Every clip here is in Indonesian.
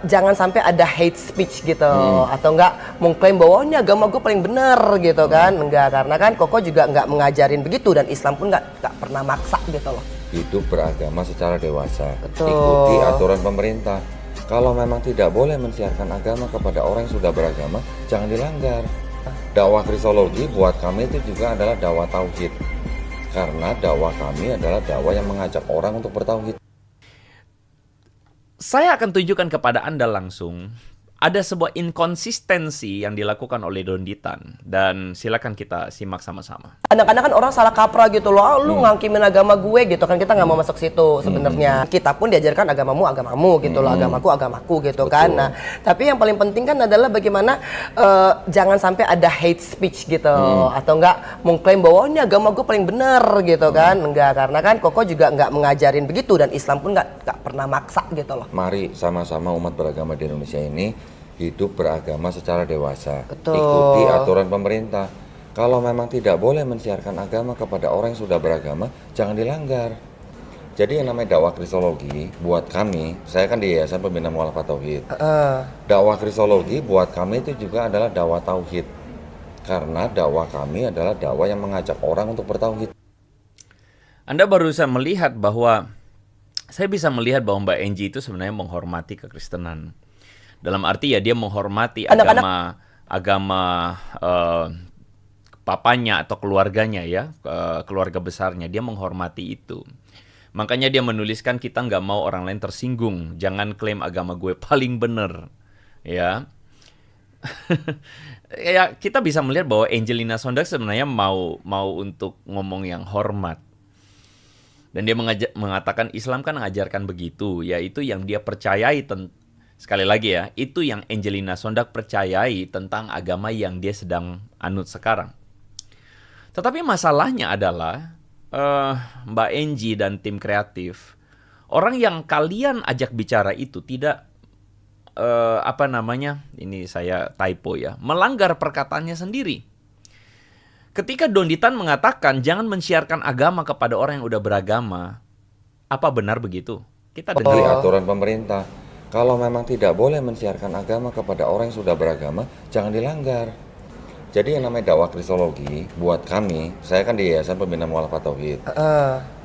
jangan sampai ada hate speech gitu, atau enggak mengklaim bahwa ini agama gue paling bener gitu kan. Enggak, karena kan Koko juga enggak mengajarin begitu, dan Islam pun enggak pernah maksa gitu loh. Hidup beragama secara dewasa. Betul. Ikuti aturan pemerintah. Kalau memang tidak boleh mensiarkan agama kepada orang yang sudah beragama, jangan dilanggar. Dakwah kristologi buat kami itu juga adalah dakwah tauhid. Karena dakwah kami adalah dakwah yang mengajak orang untuk bertauhid. Saya akan tunjukkan kepada Anda langsung ada sebuah inkonsistensi yang dilakukan oleh Donditan, dan silakan kita simak sama-sama. Kadang-kadang kan orang salah kaprah gitu loh, lu ngangkimin agama gue gitu kan, kita nggak mau masuk situ sebenarnya. Kita pun diajarkan agamamu gitu loh, agamaku gitu. Betul. Kan. Nah, tapi yang paling penting kan adalah bagaimana jangan sampai ada hate speech gitu, atau enggak mengklaim bahwa ini agama gue paling bener gitu kan. Enggak, karena kan Koko juga nggak mengajarin begitu, dan Islam pun nggak pernah maksa gitu loh. Mari sama-sama umat beragama di Indonesia ini hidup beragama secara dewasa. Betul. Ikuti aturan pemerintah. Kalau memang tidak boleh mensiarkan agama kepada orang yang sudah beragama, jangan dilanggar. Jadi yang namanya dakwah kristologi buat kami, saya kan di Yayasan Pembina Mu'alafah Tauhid. Dakwah kristologi buat kami itu juga adalah dakwah tauhid. Karena dakwah kami adalah dakwah yang mengajak orang untuk bertauhid. Anda barusan melihat bahwa saya bisa melihat bahwa Mbak Enji itu sebenarnya menghormati kekristenan. Dalam arti ya dia menghormati agama papanya atau keluarganya ya, keluarga besarnya. Dia menghormati itu. Makanya dia menuliskan kita nggak mau orang lain tersinggung. Jangan klaim agama gue paling bener. Ya. Ya kita bisa melihat bahwa Angelina Sondag sebenarnya mau untuk ngomong yang hormat. Dan dia mengatakan Islam kan mengajarkan begitu, yaitu yang dia percayai sekali lagi ya, itu yang Angelina Sondag percayai tentang agama yang dia sedang anut sekarang. Tetapi masalahnya adalah Mbak Enji dan tim kreatif, orang yang kalian ajak bicara itu tidak ini saya typo ya, melanggar perkataannya sendiri. Ketika Donditan mengatakan jangan mensiarkan agama kepada orang yang udah beragama, apa benar begitu? Kita dengar Aturan pemerintah. Kalau memang tidak boleh mensiarkan agama kepada orang yang sudah beragama, jangan dilanggar. Jadi yang namanya dakwah kristologi buat kami, saya kan di Yayasan Pembina Mu'alafah Tauhid.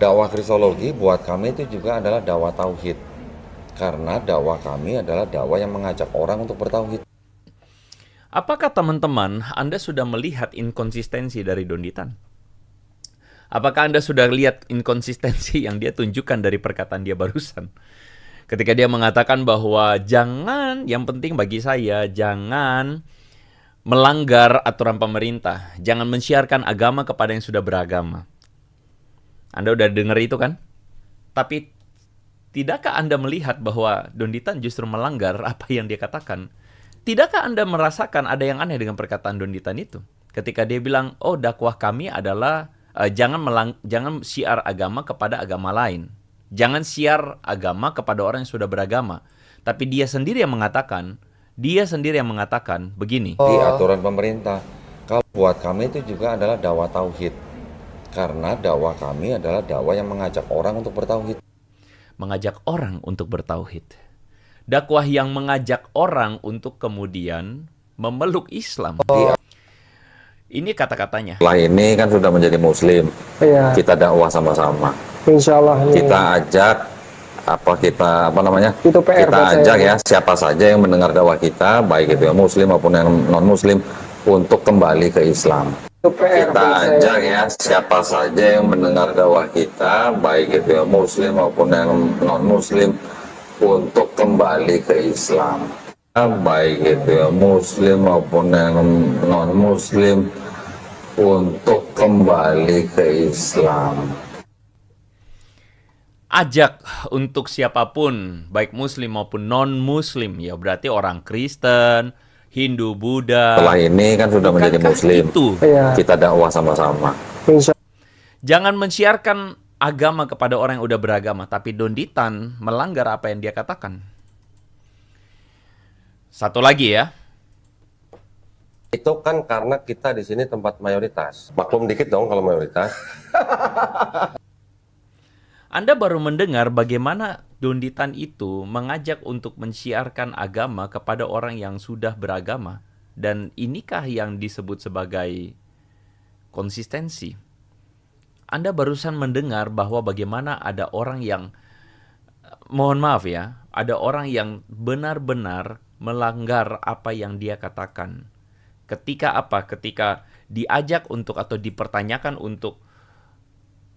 Dakwah kristologi buat kami itu juga adalah dakwah tauhid. Karena dakwah kami adalah dakwah yang mengajak orang untuk bertauhid. Apakah teman-teman Anda sudah melihat inkonsistensi dari Donditan? Apakah Anda sudah lihat inkonsistensi yang dia tunjukkan dari perkataan dia barusan? Ketika dia mengatakan bahwa jangan, yang penting bagi saya, jangan melanggar aturan pemerintah. Jangan mensiarkan agama kepada yang sudah beragama. Anda udah dengar itu kan? Tapi tidakkah Anda melihat bahwa Donditan justru melanggar apa yang dia katakan? Tidakkah Anda merasakan ada yang aneh dengan perkataan Donditan itu? Ketika dia bilang, oh dakwah kami adalah jangan syiar agama kepada agama lain. Jangan siar agama kepada orang yang sudah beragama. Tapi dia sendiri yang mengatakan begini. Di aturan pemerintah. Kalau buat kami itu juga adalah dakwah tauhid. Karena dakwah kami adalah dakwah yang mengajak orang untuk bertauhid. Mengajak orang untuk bertauhid. Dakwah yang mengajak orang untuk kemudian memeluk Islam. Ini kata-katanya. Setelah ini kan sudah menjadi muslim. Iya. Kita dakwah sama-sama. Insya Allah. Kita ajak Itu PR kita buat ajak saya. ya siapa saja yang mendengar dakwah kita, baik itu yang muslim maupun yang non muslim, untuk kembali ke Islam. Itu PR Kita buat saya. ajak ya siapa saja yang mendengar dakwah kita, baik itu yang muslim maupun yang non muslim, untuk kembali ke Islam. Baik itu yang muslim maupun yang non muslim, untuk kembali ke Islam. Ajak untuk siapapun, baik muslim maupun non-muslim, ya berarti orang Kristen, Hindu, Buddha. Setelah ini kan sudah menjadi Bukankah muslim. itu? Iya. Kita dakwah sama-sama. Insya Jangan mensiarkan agama kepada orang yang udah beragama, tapi Donditan melanggar apa yang dia katakan. Satu lagi ya. Itu kan karena kita di sini tempat mayoritas. Maklum dikit dong kalau mayoritas. Anda baru mendengar bagaimana Donditan itu mengajak untuk mensiarkan agama kepada orang yang sudah beragama. Dan inikah yang disebut sebagai konsistensi? Anda barusan mendengar bahwa bagaimana ada orang yang, mohon maaf ya, ada orang yang benar-benar melanggar apa yang dia katakan. Ketika apa? Ketika diajak untuk atau dipertanyakan untuk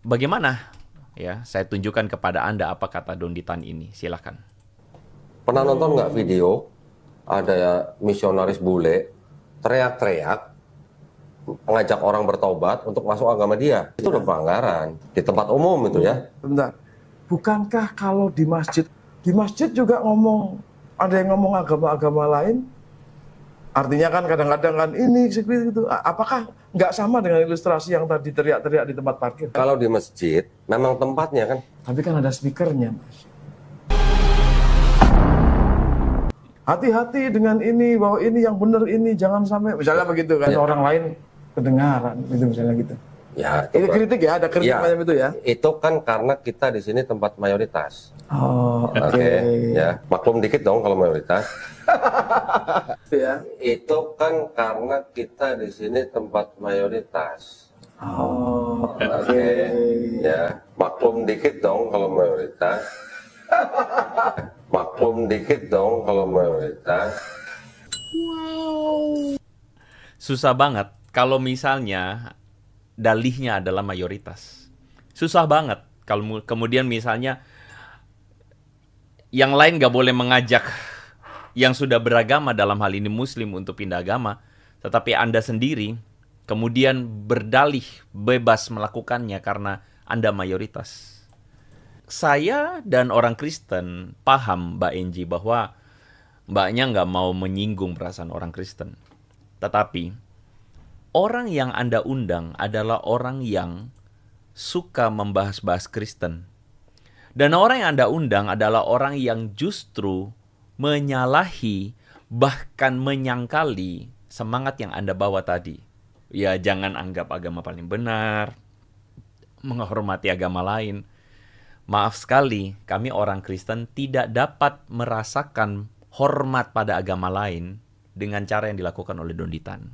bagaimana? Ya, saya tunjukkan kepada Anda apa kata Donditan ini. Silakan. Pernah nonton nggak video ada ya misionaris bule teriak-teriak mengajak orang bertobat untuk masuk agama dia? Itu udah pelanggaran di tempat umum itu ya. Bentar. Bukankah kalau di masjid juga ada yang ngomong agama-agama lain? Artinya kan kadang-kadang kan ini seperti itu. Apakah nggak sama dengan ilustrasi yang tadi teriak-teriak di tempat parkir? Kalau di masjid memang tempatnya kan. Tapi kan ada speakernya, Mas. Hati-hati dengan ini, bahwa ini yang benar ini, jangan sampai, misalnya begitu kan, Ya. orang lain kedengaran, gitu misalnya gitu. Ya, Ini kritik ya, ada kritik ya, macam itu ya? itu kan karena kita di sini tempat mayoritas. Oh, oke. Oke, ya. Maklum dikit dong kalau mayoritas. Ya. Itu kan karena kita di sini tempat mayoritas. Oh, Oke, ya. Maklum dikit dong kalau mayoritas. Maklum dikit dong kalau mayoritas. Susah banget kalau misalnya dalihnya adalah mayoritas. Susah banget kalau kemudian misalnya yang lain gak boleh mengajak yang sudah beragama, dalam hal ini muslim, untuk pindah agama, tetapi Anda sendiri kemudian berdalih bebas melakukannya karena Anda mayoritas. Saya dan orang Kristen paham Mbak Enji bahwa Mbaknya nggak mau menyinggung perasaan orang Kristen. Tetapi orang yang Anda undang adalah orang yang suka membahas-bahas Kristen. Dan orang yang Anda undang adalah orang yang justru menyalahi, bahkan menyangkali semangat yang Anda bawa tadi. Ya, jangan anggap agama paling benar, menghormati agama lain. Maaf sekali, kami orang Kristen tidak dapat merasakan hormat pada agama lain dengan cara yang dilakukan oleh Donditan.